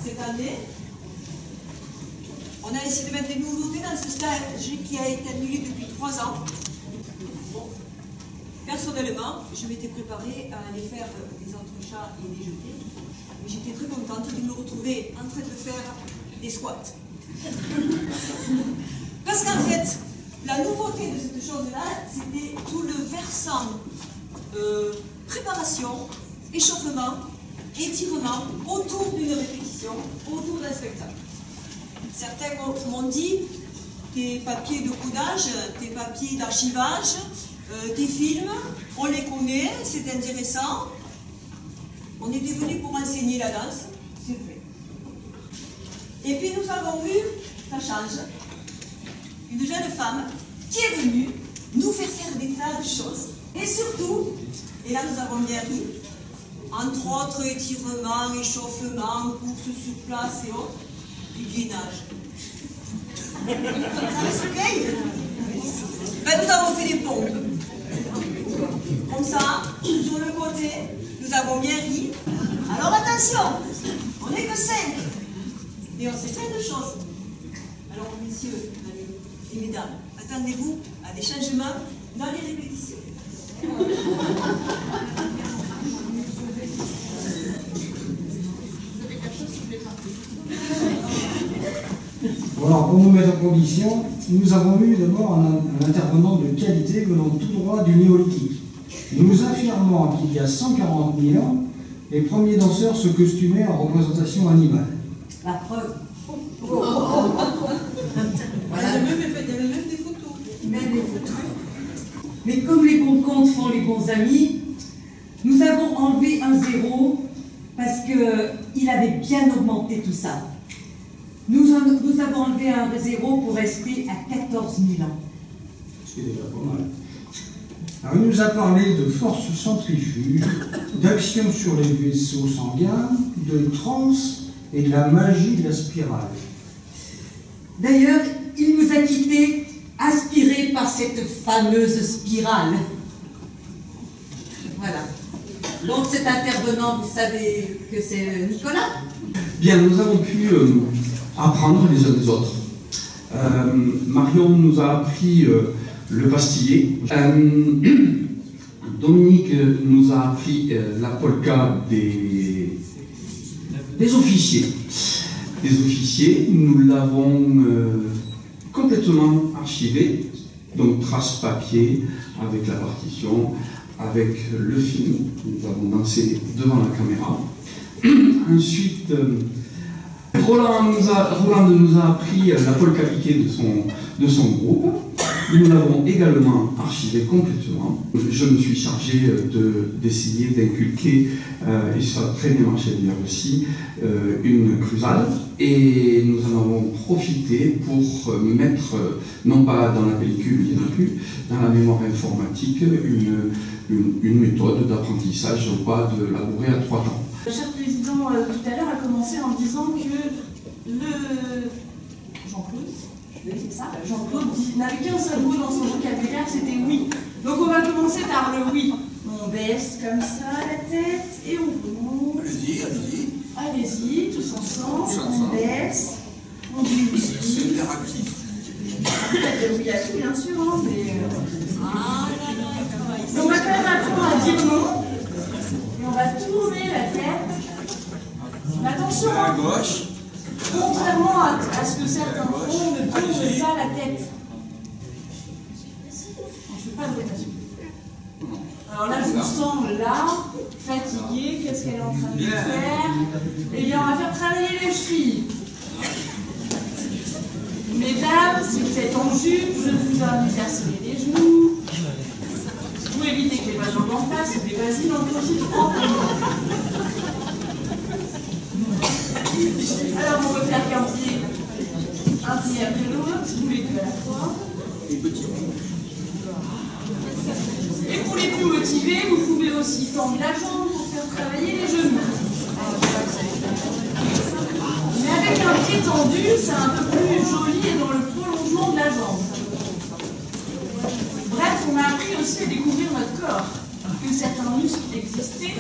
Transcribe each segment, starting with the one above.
cette année, on a essayé de mettre des nouveautés dans ce stage qui a été annulé depuis 3 ans. Bon. Personnellement, je m'étais préparée à aller faire des entrechats et des jetés, mais j'étais très contente de me retrouver en train de faire des squats. Parce qu'en fait, la nouveauté de cette chose-là, c'était tout le versant préparation, échauffement, étirement autour d'une répétition, autour d'un spectacle. Certains m'ont dit, tes papiers de codage, tes papiers d'archivage, tes films, on les connaît, c'est intéressant. On était venus pour enseigner la danse, c'est vrai. Et puis nous avons eu, ça change, une jeune femme qui est venue nous faire des tas de choses. Et surtout, et là nous avons bien ri, entre autres étirements, échauffements, courses sur place et autres, du gainage. Ça se paye. Ben, nous avons fait des pompes. Comme ça, sur le côté, nous avons bien ri. Alors attention, on n'est que 5. Et on sait plein de choses. Alors messieurs et mesdames, attendez-vous à des changements dans les répétitions. Alors, pour nous mettre en condition, nous avons eu d'abord un intervenant de qualité venant tout droit du néolithique, nous affirmant qu'il y a 140 000 ans, les premiers danseurs se costumaient en représentation animale. La preuve. Voilà. Il y avait même des photos. Même des photos. Mais comme les bons comptes font les bons amis, nous avons enlevé un 0 parce qu'il avait bien augmenté tout ça. Nous avons enlevé un 0 pour rester à 14 000 ans. C'est déjà pas mal. Alors, il nous a parlé de force centrifuge, d'action sur les vaisseaux sanguins, de transe et de la magie de la spirale. D'ailleurs, il nous a quittés aspirés par cette fameuse spirale. Voilà. Donc cet intervenant, vous savez que c'est Nicolas? Bien, nous avons pu apprendre les uns des autres. Marion nous a appris le pastillet. Dominique nous a appris la polka des officiers. Des officiers, nous l'avons complètement archivé, donc trace papier, avec la partition, avec le film. Nous avons dansé devant la caméra. Ensuite, Roland nous a appris la polka piquée de son groupe. Nous l'avons également archivé complètement. Je me suis chargé d'essayer d'inculquer, et ça a très bien marché d'ailleurs aussi, une crusade. Et nous en avons profité pour mettre, non pas dans la pellicule, il n'y en a plus, dans la mémoire informatique, une méthode d'apprentissage au pas de labourer à 3 temps. Le cher président, tout à l'heure, a commencé en disant que Jean-Claude, c'est ça, Jean-Claude n'avait qu'un seul mot dans son vocabulaire, c'était oui. Donc on va commencer par le oui. On baisse comme ça la tête et on monte. Allez-y, allez-y. Allez-y, tous ensemble, on baisse, on dit oui. C'est interactif. Peut-être oui à tout, bien sûr, hein, mais... Donc on va quand même apprendre à dire non. Et on va tourner la tête. Attention, À gauche. contrairement à ce que certains font, ne tournez pas la tête. On ne fait pas de rotation. Alors là, je vous sens là, fatigué. Qu'est-ce qu'elle est en train de faire? Eh bien, on va faire travailler les chevilles. Mesdames, si vous êtes en jupe, je vous invite à serrer les genoux. Vous évitez que les jambes en face, mais vas-y, n'en profite pas. Alors, on peut faire qu'un pied après l'autre, vous les deux à la fois. Et pour les plus motivés, vous pouvez aussi tendre la jambe pour faire travailler les genoux. Mais avec un pied tendu, c'est un peu plus joli et dans le prolongement de la jambe. Bref, on a appris aussi à découvrir notre corps. que certains muscles existaient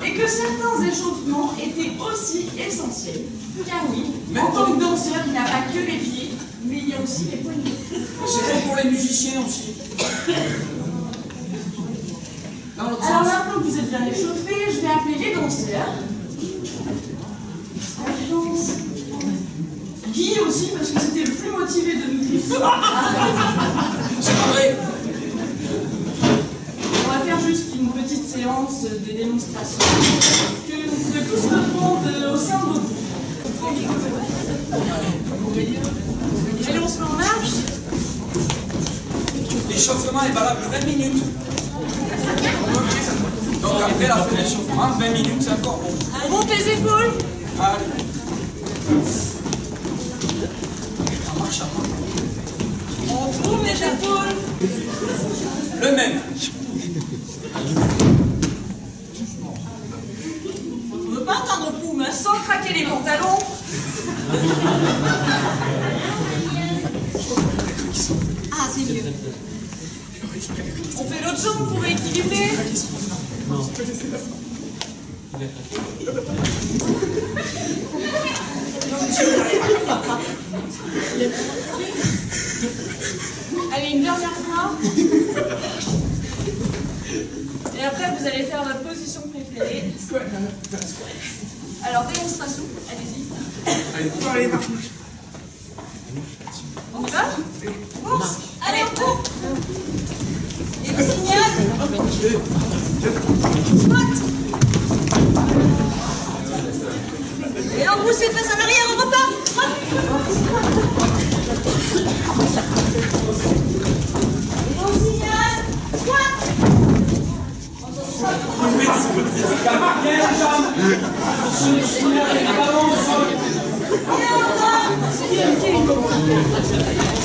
et que certains échauffements étaient aussi essentiels. Car oui, en tant que danseur, il n'y a pas que les pieds, mais il y a aussi les poignets. C'est bon pour les musiciens aussi. Alors maintenant que vous êtes bien échauffés, je vais appeler les danseurs. Guy aussi, parce que c'était le plus motivé de nous tous. C'est pas vrai. On va faire juste une petite séance de démonstration de tout ce que monde au sein de votre groupe. Allez, on se met en marche. L'échauffement est valable 20 minutes. Donc après la fin de l'échauffement, 20 minutes c'est encore bon. On monte les épaules. Allez. Ça marche, ça marche. On tourne les épaules. Le même. On ne veut pas entendre poum, hein, sans craquer les pantalons. Ah, c'est mieux. On fait l'autre jambe pour équilibrer. Allez, une dernière fois. Et après, vous allez faire votre position préférée. Alors, démonstration, allez-y. Allez, marche. On y va? Allez, on court. Et le signal. Squat. Et on pousse les fesses en arrière, on repart. Et on signale. Squat. Et on va.